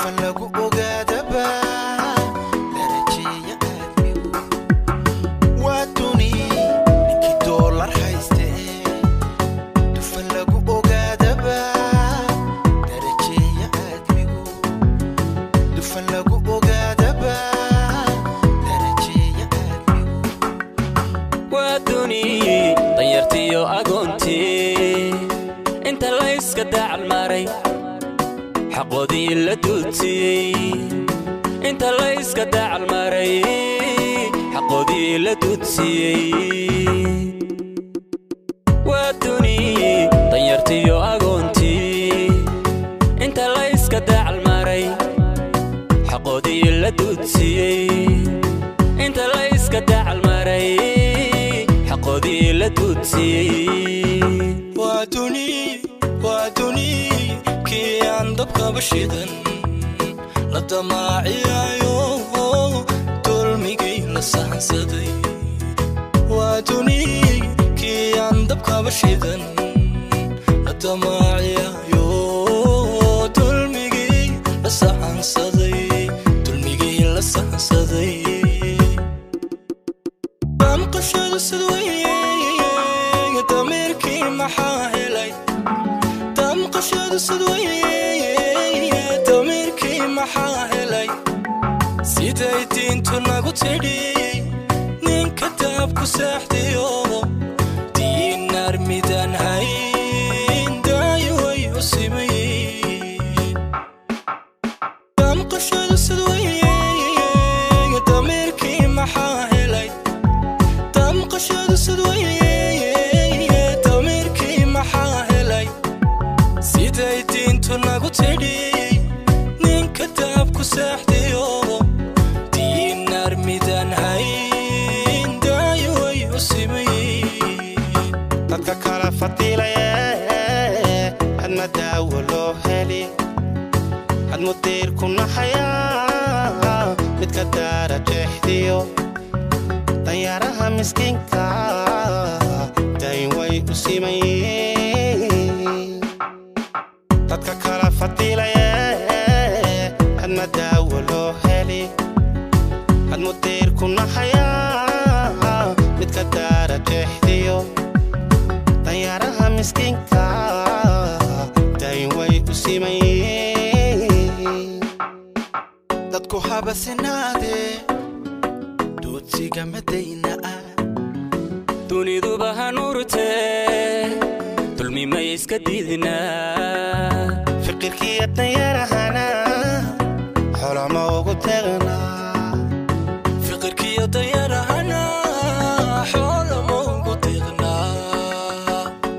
dufan lagu ogaadaba darajiya aadmigu waa duni ninkii doolar hayste dufan lagu ogaadaba darajiya aadmigu dufan lagu ogaadaba darajiya aadmigu waa duni danyartiyo agoonti inta la iska dacal maray حقودي لدوتي انت لا اسكا داعل ماري حقودي لدوتي وادوني طيرتي واغونتي انت لا اسكا داعل ماري حقودي لدوتي انت لا اسكا داعل ماري حقودي لدوتي وادوني كي عندك بشيدن لدماعي عيوه تلميقي لسان صدي وادوني كي عندك بشيدن لدماعي عيوه تلميقي لسان صدي تلميقي لسان صدي بنقشد السدوية تميركي محاهلي قشد السدوية تميركي محاهلي سيدايتين تناقو تيدي نين كتابكو ساحتيو دين نار ميدان هاين دايوي وسيمين دام قشد السدوية تميركي محاهلي دام قشد السدوية تميركي محاهلي سيدايتين تناقو تيدي نين كتابكو ساحتيو دين نار ميدان هاين دايوي وسيمين dadka kala fadilaya had ma daawo loo heli had mudir kuna haya midka daara jeexdiyo dayaraha miskinka dayway usimayeen dadka kala fadilaya had ma daawo loo heli had mudir kuna haya midka daara jeexdiyo dayaraha miskinka dayway usimayeen dadku habasinaade doodsiga madayna dunidu bahanurte dulmi ma iska diidna fikirkii dayarahana xolama ugu tagna fikirkii dayarahana xolama ugu tagna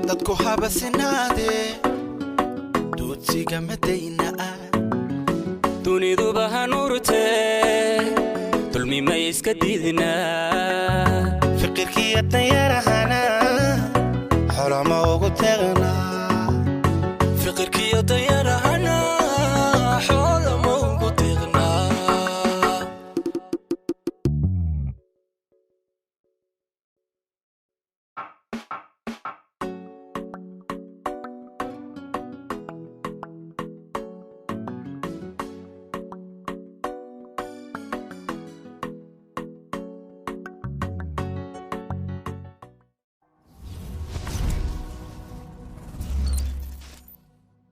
dadku habasinaade doodsiga madayna dunidu bahanurte dulmi ma iska diidna fikirkii dayarahana xolama